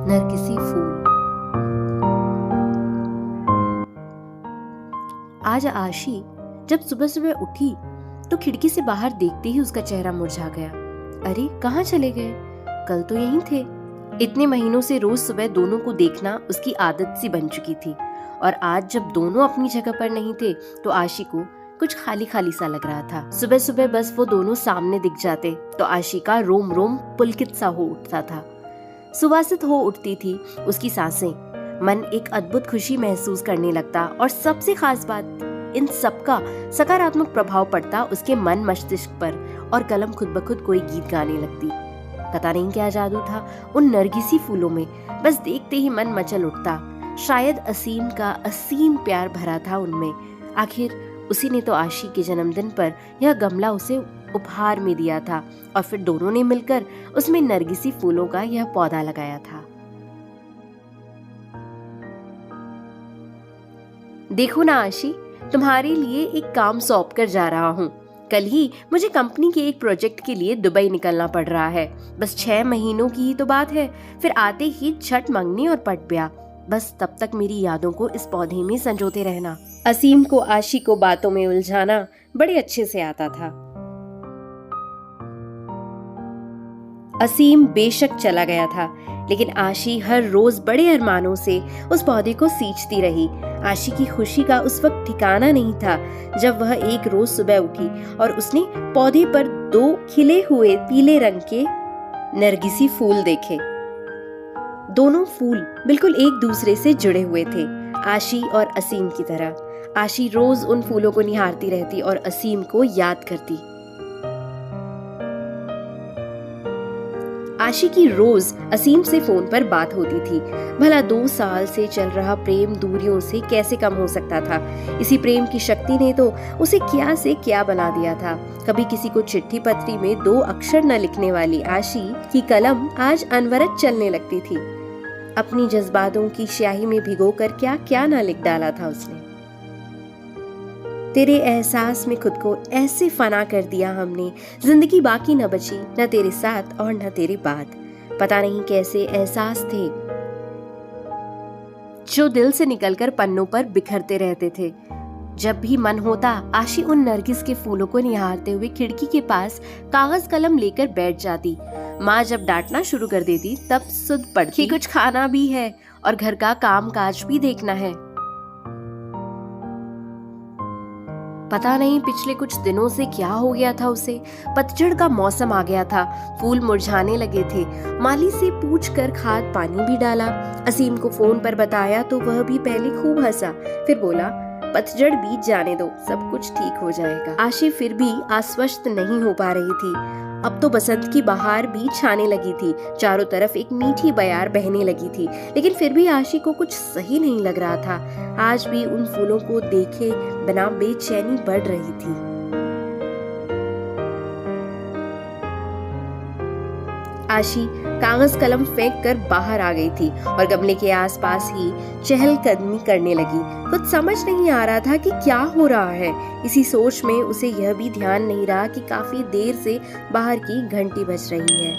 नरगिसी फूल। आज आशी जब सुबह सुबह उठी तो खिड़की से बाहर देखते ही उसका चेहरा मुरझा गया। अरे कहाँ चले गए? कल तो यहीं थे। इतने महीनों से रोज सुबह दोनों को देखना उसकी आदत सी बन चुकी थी, और आज जब दोनों अपनी जगह पर नहीं थे तो आशी को कुछ खाली खाली सा लग रहा था। सुबह सुबह बस वो दोनों सामने दिख जाते तो आशी का रोम रोम पुलकित सा हो उठता था। सुवासित हो उठती थी उसकी सांसें। मन एक अद्भुत खुशी महसूस करने लगता, और सबसे खास बात, इन सबका सकारात्मक प्रभाव पड़ता उसके मन मस्तिष्क पर, और कलम खुद ब खुद कोई गीत गाने लगती। पता नहीं क्या जादू था उन नरगिसी फूलों में, बस देखते ही मन मचल उठता। शायद असीम का असीम प्यार भरा था उनमें। आखिर उसी ने तो आशी के जन्मदिन पर यह गमला उसे उपहार में दिया था, और फिर दोनों ने मिलकर उसमें नरगिसी फूलों का यह पौधा लगाया था। देखो ना आशी, तुम्हारे लिए एक काम सौंप कर जा रहा हूँ। कल ही मुझे कंपनी के एक प्रोजेक्ट के लिए दुबई निकलना पड़ रहा है। बस 6 महीनों की ही तो बात है, फिर आते ही छठ मंगनी और पट ब्याह। बस तब तक मेरी यादों को इस पौधे में संजोते रहना। असीम को आशी को बातों में उलझाना बड़े अच्छे से आता था। असीम बेशक चला गया था, लेकिन आशी हर रोज बड़े अरमानों से उस पौधे को सींचती रही। आशी की खुशी का उस वक्त ठिकाना नहीं था जब वह एक रोज सुबह उठी और उसने पौधे पर 2 खिले हुए पीले रंग के नरगिसी फूल देखे। दोनों फूल बिल्कुल एक दूसरे से जुड़े हुए थे, आशी और असीम की तरह। आशी रोज उन फूलों को निहारती रहती और असीम को याद करती। आशी की रोज असीम से फोन पर बात होती थी। भला 2 साल से चल रहा प्रेम दूरियों से कैसे कम हो सकता था? इसी प्रेम की शक्ति ने तो उसे क्या से क्या बना दिया था। कभी किसी को चिट्ठी पत्री में 2 अक्षर न लिखने वाली आशी की कलम आज अनवरत चलने लगती थी। अपनी जज्बातों की स्याही में भिगोकर क्या क्या न लिख डाला था उसने। तेरे एहसास में खुद को ऐसे फना कर दिया हमने, जिंदगी बाकी न बची, न तेरे साथ और न तेरे बाद। पता नहीं कैसे एहसास थे जो दिल से निकलकर पन्नों पर बिखरते रहते थे। जब भी मन होता आशी उन नरगिस के फूलों को निहारते हुए खिड़की के पास कागज कलम लेकर बैठ जाती। माँ जब डांटना शुरू कर देती तब सुध पड़ती, कुछ खाना भी है और घर का काम काज भी देखना है। पता नहीं पिछले कुछ दिनों से क्या हो गया था उसे। पतझड़ का मौसम आ गया था, फूल मुरझाने लगे थे। माली से पूछकर खाद पानी भी डाला। असीम को फोन पर बताया तो वह भी पहले खूब हंसा, फिर बोला पतझड़ बीत जाने दो, सब कुछ ठीक हो जाएगा। आशी फिर भी आश्वस्त नहीं हो पा रही थी। अब तो बसंत की बहार भी छाने लगी थी, चारों तरफ एक मीठी बयार बहने लगी थी, लेकिन फिर भी आशी को कुछ सही नहीं लग रहा था। आज भी उन फूलों को देखे बिना बेचैनी बढ़ रही थी। आशी कागज कलम फेंक कर बाहर आ गई थी और गमले के आसपास ही चहलकदमी करने लगी। कुछ समझ नहीं आ रहा था कि क्या हो रहा है। इसी सोच में उसे यह भी ध्यान नहीं रहा कि काफी देर से बाहर की घंटी बज रही है।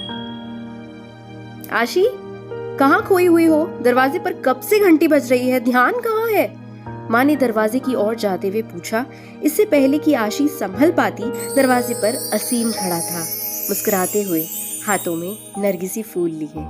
आशी, कहाँ खोई हुई हो? दरवाजे पर कब से घंटी बज रही है, ध्यान कहाँ है? माँ ने दरवाजे की ओर जाते हुए पूछा। इससे पहले कि आशी संभल पाती, दरवाजे पर असीम खड़ा था, मुस्कुराते हुए, हाथों में नरगिसी फूल लिए।